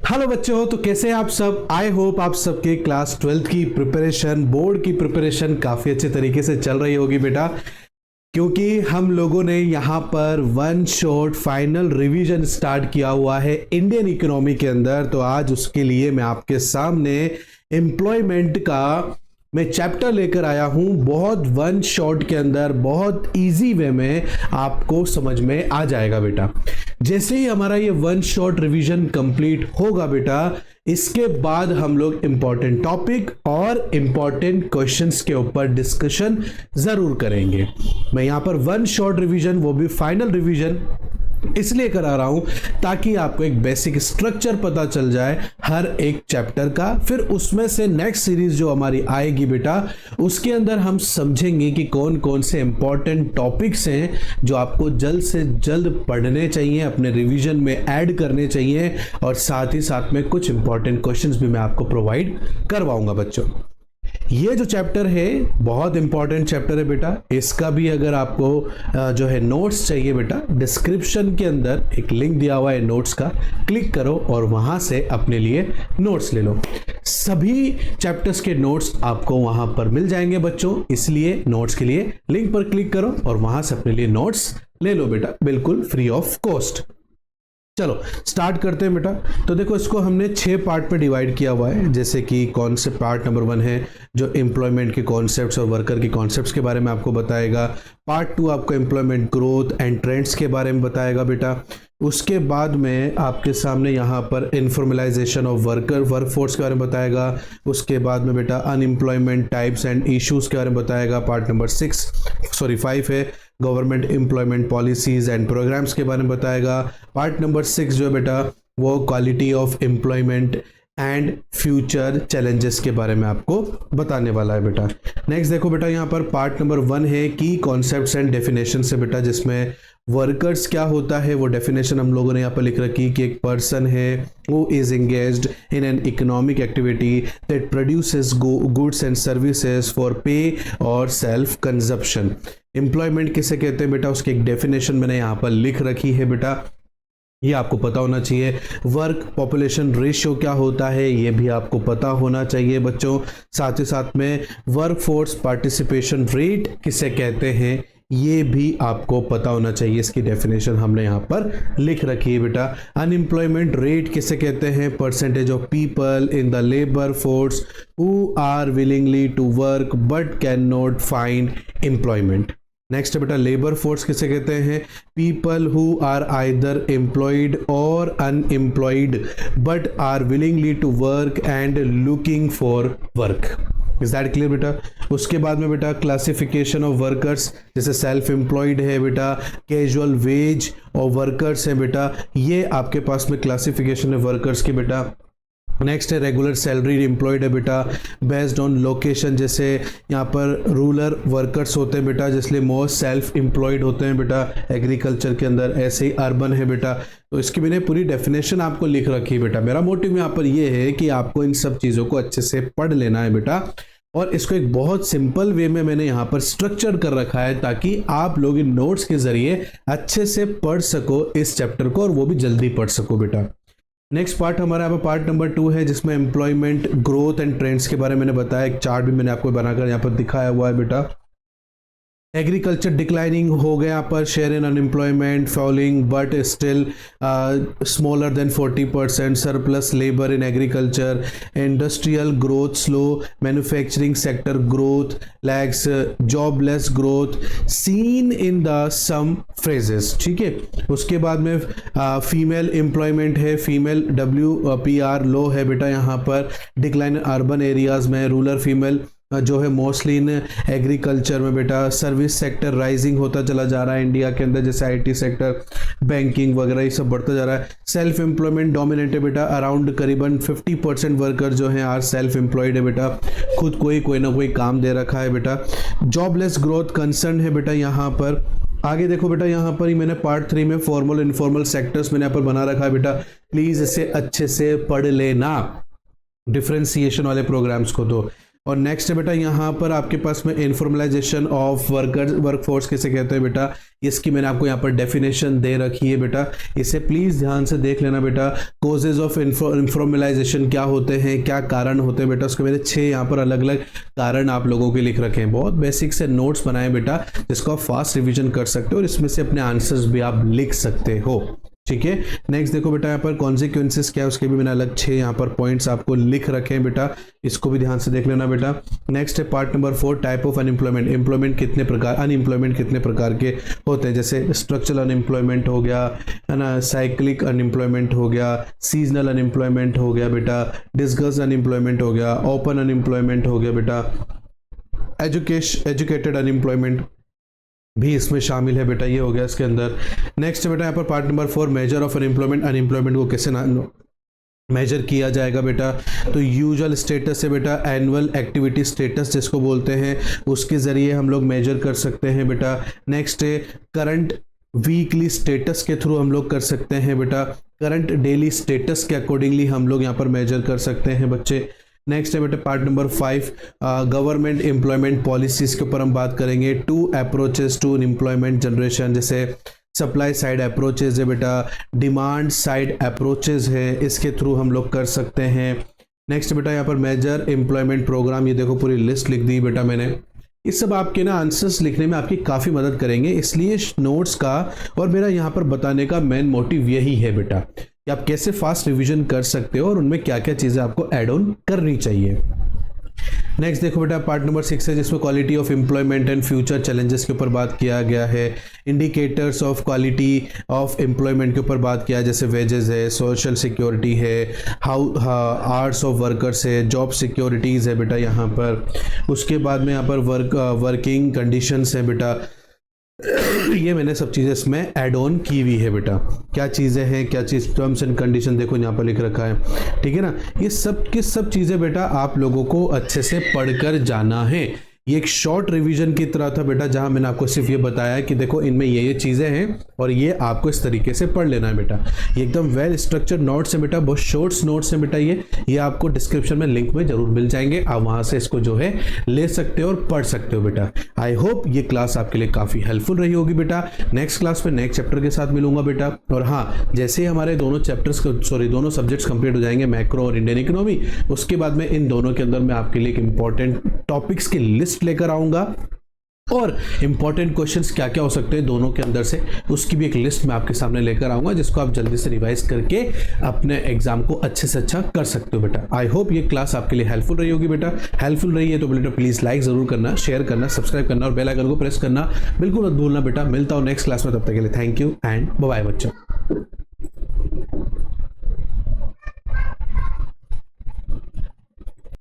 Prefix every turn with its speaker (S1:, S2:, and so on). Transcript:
S1: Hello बच्चे हो तो कैसे हैं आप सब। आई होप आप सबके क्लास 12th की प्रिपरेशन, बोर्ड की प्रिपरेशन काफ़ी अच्छे तरीके से चल रही होगी बेटा, क्योंकि हम लोगों ने यहाँ पर one shot final revision start किया हुआ है इंडियन इकोनॉमी के अंदर। तो आज उसके लिए मैं आपके सामने एम्प्लॉयमेंट का मैं चैप्टर लेकर आया हूं, बहुत वन शॉट के अंदर, बहुत इजी वे में आपको समझ में आ जाएगा बेटा। जैसे ही हमारा ये वन शॉट रिवीजन कंप्लीट होगा बेटा, इसके बाद हम लोग इंपॉर्टेंट टॉपिक और इंपॉर्टेंट क्वेश्चंस के ऊपर डिस्कशन जरूर करेंगे। मैं यहां पर वन शॉट रिवीजन, वो भी फाइनल रिवीजन इसलिए करा रहा हूं ताकि आपको एक बेसिक स्ट्रक्चर पता चल जाए हर एक चैप्टर का। फिर उसमें से नेक्स्ट सीरीज जो हमारी आएगी बेटा, उसके अंदर हम समझेंगे कि कौन कौन से इंपॉर्टेंट टॉपिक्स हैं जो आपको जल्द से जल्द पढ़ने चाहिए, अपने रिवीजन में ऐड करने चाहिए, और साथ ही साथ में कुछ इंपॉर्टेंट क्वेश्चंस भी मैं आपको प्रोवाइड करवाऊंगा बच्चों। ये जो चैप्टर है बहुत इंपॉर्टेंट चैप्टर है बेटा। इसका भी अगर आपको जो है नोट्स चाहिए बेटा, डिस्क्रिप्शन के अंदर एक लिंक दिया हुआ है नोट्स का, क्लिक करो और वहां से अपने लिए नोट्स ले लो। सभी चैप्टर्स के नोट्स आपको वहां पर मिल जाएंगे बच्चों, इसलिए नोट्स के लिए लिंक पर क्लिक करो और वहां से अपने लिए नोट्स ले लो बेटा, बिल्कुल फ्री ऑफ कॉस्ट। चलो स्टार्ट करते हैं बेटा। तो देखो, इसको हमने 6 पार्ट में डिवाइड किया हुआ है। जैसे कि कॉन्सेप्ट पार्ट नंबर 1 है जो एम्प्लॉयमेंट के कॉन्सेप्ट्स और वर्कर के कॉन्सेप्ट्स के बारे में आपको बताएगा। पार्ट 2 आपको एम्प्लॉयमेंट ग्रोथ एंड ट्रेंड्स के बारे में बताएगा बेटा। उसके बाद में आपके सामने यहाँ पर इनफॉर्मलाइजेशन ऑफ वर्कफोर्स के बारे में बताएगा। उसके बाद में बेटा अनएम्प्लॉयमेंट टाइप्स एंड इश्यूज के बारे में बताएगा। पार्ट नंबर 5 है government employment policies and programmes के बारे में बताएगा। पार्ट नंबर 6 जो है बेटा वो quality of employment and future challenges के बारे में आपको बताने वाला है बेटा। नेक्स्ट देखो बेटा, यहाँ पर पार्ट नंबर 1 है की कॉन्सेप्ट्स एंड डेफिनेशन से बेटा, जिसमें वर्कर्स क्या होता है वो डेफिनेशन हम लोगों ने यहाँ पर लिख रखी कि एक पर्सन है who is engaged in an economic activity that produces goods and services for pay or self consumption। Employment किसे कहते हैं बेटा, उसकी एक डेफिनेशन मैंने यहाँ पर लिख रखी है बेटा, ये आपको पता होना चाहिए। वर्क पॉपुलेशन रेशियो क्या होता है ये भी आपको पता होना चाहिए बच्चों। साथ ही साथ में वर्क फोर्स पार्टिसिपेशन रेट किसे कहते हैं ये भी आपको पता होना चाहिए, इसकी डेफिनेशन हमने यहाँ पर लिख रखी है बेटा। अनएम्प्लॉयमेंट रेट किसे कहते हैं, percentage of people in the labour force who are willingly to work but can not find employment. Next बेटा, लेबर फोर्स किसे कहते हैं, people who are either employed और unemployed but are willingly to work and looking for work. Is that clear बेटा। उसके बाद में बेटा क्लासिफिकेशन ऑफ वर्कर्स, जैसे सेल्फ एम्प्लॉयड है बेटा, कैजुअल वेज और वर्कर्स है बेटा, ये आपके पास में क्लासिफिकेशन है वर्कर्स की बेटा। नेक्स्ट है रेगुलर सैलरी एम्प्लॉयड है बेटा, बेस्ड ऑन लोकेशन, जैसे यहाँ पर रूरल वर्कर्स होते हैं बेटा, जिसलिए मोस्ट सेल्फ एम्प्लॉयड होते हैं बेटा एग्रीकल्चर के अंदर। ऐसे ही अर्बन है बेटा। तो इसकी मैंने पूरी डेफिनेशन आपको लिख रखी है बेटा। मेरा मोटिव यहाँ पर ये है कि आपको इन सब चीज़ों को अच्छे से पढ़ लेना है बेटा, और इसको एक बहुत सिंपल वे में मैंने यहाँ पर स्ट्रक्चर कर रखा है ताकि आप लोग इन नोट्स के जरिए अच्छे से पढ़ सको इस चैप्टर को, और वो भी जल्दी पढ़ सको बेटा। नेक्स्ट पार्ट हमारा यहाँ पर पार्ट नंबर 2 है, जिसमें एम्प्लॉयमेंट ग्रोथ एंड ट्रेंड्स के बारे में मैंने बताया। एक चार्ट भी मैंने आपको बनाकर यहाँ पर दिखाया हुआ है बेटा। एग्रीकल्चर डिक्लाइनिंग हो गया यहाँ पर, share in unemployment falling but still smaller than 40%, surplus labour in agriculture, industrial growth slow, manufacturing sector growth lags, jobless growth seen in the some phrases. ठीक है। उसके बाद में फीमेल एम्प्लॉयमेंट है, फीमेल WPR लो है बेटा यहाँ पर, डिक्लाइन अर्बन एरियाज में, रूरल फीमेल जो है मोस्टली इन एग्रीकल्चर में बेटा। सर्विस सेक्टर राइजिंग होता चला जा रहा है इंडिया के अंदर, जैसे IT सेक्टर, बैंकिंग वगैरह ये सब बढ़ता जा रहा है। सेल्फ एम्प्लॉयमेंट डोमिनेट है बेटा, अराउंड करीबन 50% वर्कर जो हैं आर सेल्फ एम्प्लॉयड है बेटा, खुद कोई ना कोई काम दे रखा है बेटा। जॉबलेस ग्रोथ कंसर्न है बेटा यहाँ पर। आगे देखो बेटा, यहाँ पर ही मैंने पार्ट 3 में फॉर्मल इनफॉर्मल सेक्टर्स मैंने यहाँ पर बना रखा है बेटा, प्लीज इसे अच्छे से पढ़ लेना, डिफ्रेंसिएशन वाले प्रोग्राम्स को। तो और नेक्स्ट है बेटा यहाँ पर आपके पास में इनफॉर्मलाइजेशन ऑफ वर्कफोर्स किसे कहते हैं बेटा, इसकी मैंने आपको यहाँ पर डेफिनेशन दे रखी है बेटा, इसे प्लीज ध्यान से देख लेना बेटा। कोजेज ऑफ इनफॉर्मलाइजेशन क्या होते हैं, क्या कारण होते हैं बेटा, उसके मेरे 6 यहाँ पर अलग अलग कारण आप लोगों के लिख रखे हैं। बहुत बेसिक से नोट्स बनाए बेटा जिसको आप फास्ट रिविजन कर सकते हो और इसमें से अपने आंसर्स भी आप लिख सकते हो, ठीक है। नेक्स्ट देखो बेटा यहाँ पर कॉन्सिक्वेंसेस क्या है, उसके भी मैंने अलग 6 यहाँ पर पॉइंट्स आपको लिख रखे हैं बेटा, इसको भी ध्यान से देख लेना बेटा। नेक्स्ट है part number 4, type of unemployment, employment कितने प्रकार, अनएम्प्लॉयमेंट कितने प्रकार के होते हैं, जैसे स्ट्रक्चरल अनएम्प्लॉयमेंट हो गया है ना, साइक्लिक अनएम्प्लॉयमेंट हो गया, सीजनल अनएम्प्लॉयमेंट हो गया बेटा, डिस्कस अनएम्प्लॉयमेंट हो गया, ओपन अनएम्प्लॉयमेंट हो गया बेटा, एजुकेटेड अनएम्प्लॉयमेंट भी इसमें शामिल है बेटा, ये हो गया इसके अंदर। नेक्स्ट बेटा यहाँ पर part number 4, measure of unemployment, unemployment को कैसे मेजर किया जाएगा बेटा, तो यूजुअल स्टेटस है बेटा, एनुअल एक्टिविटी स्टेटस जिसको बोलते हैं, उसके जरिए हम लोग मेजर कर सकते हैं बेटा। नेक्स्ट है करंट वीकली स्टेटस के थ्रू हम लोग कर सकते हैं बेटा, करंट डेली स्टेटस के अकॉर्डिंगली हम लोग यहाँ पर मेजर कर सकते हैं बच्चे। नेक्स्ट है बेटा part number 5, government employment policies के ऊपर हम बात करेंगे। 2 अप्रोचेस टू एम्प्लॉयमेंट जनरेशन, जैसे सप्लाई साइड अप्रोचेज है बेटा, डिमांड साइड अप्रोचेज है, इसके थ्रू हम लोग कर सकते हैं। नेक्स्ट बेटा यहाँ पर मेजर एम्प्लॉयमेंट प्रोग्राम, ये देखो पूरी लिस्ट लिख दी बेटा मैंने, ये सब आपके ना आंसर्स लिखने में आपकी काफ़ी मदद करेंगे, इसलिए नोट्स का और मेरा यहाँ पर बताने का मेन मोटिव यही है बेटा कि आप कैसे फास्ट रिवीजन कर सकते हो और उनमें क्या क्या चीज़ें आपको ऐड ऑन करनी चाहिए। नेक्स्ट देखो बेटा पार्ट नंबर 6 है जिसमें quality of employment and future challenges के ऊपर बात किया गया है। Indicators of quality of employment के ऊपर बात किया, जैसे वेजेस है, सोशल सिक्योरिटी है, हाउ आवर्स ऑफ वर्कर्स है, जॉब सिक्योरिटीज़ है बेटा यहाँ पर। उसके बाद में यहाँ पर वर्किंग कंडीशंस है बेटा, ये मैंने सब चीज़ें इसमें ऐड ऑन की हुई है बेटा। क्या चीज़ें हैं, क्या चीज़, टर्म्स एंड कंडीशन देखो यहाँ पर लिख रखा है, ठीक है ना। ये सब की सब चीज़ें बेटा आप लोगों को अच्छे से पढ़कर जाना है। ये एक शॉर्ट रिवीजन की तरह था बेटा, जहां मैंने आपको सिर्फ ये बताया कि देखो इनमें ये चीज़ें हैं और ये आपको इस तरीके से पढ़ लेना है बेटा। ये एकदम वेल स्ट्रक्चर्ड नोट्स है बेटा, बहुत शॉर्ट्स नोट्स है बेटा। ये आपको डिस्क्रिप्शन में लिंक में जरूर मिल जाएंगे, आप वहां से इसको जो है ले सकते हो और पढ़ सकते हो बेटा। आई होप ये क्लास आपके लिए काफ़ी हेल्पफुल रही होगी बेटा। नेक्स्ट क्लास में नेक्स्ट चैप्टर के साथ मिलूंगा बेटा। और हाँ, जैसे ही हमारे दोनों दोनों सब्जेक्ट्स कंप्लीट हो जाएंगे, मैक्रो और इंडियन इकोनॉमी, उसके बाद में इन दोनों के अंदर मैं आपके लिए एक इंपॉर्टेंट टॉपिक्स की लिस्ट लेकर आऊंगा और इंपॉर्टेंट क्वेश्चंस क्या क्या हो सकते हैं दोनों के अंदर से, उसकी भी एक लिस्ट मैं आपके सामने लेकर आऊंगा, जिसको आप जल्दी से रिवाइज करके अपने एग्जाम को अच्छे से अच्छा कर सकते हो बेटा। आई होप ये क्लास आपके लिए हेल्पफुल रही होगी बेटा। हेल्पफुल रही है तो बेटा प्लीज लाइक जरूर करना, शेयर करना, सब्सक्राइब करना और बेल आइकन को प्रेस करना बिल्कुल मत भूलना बेटा। मिलता हूं नेक्स्ट क्लास में, तब तक के लिए thank you and bye bye बच्चों।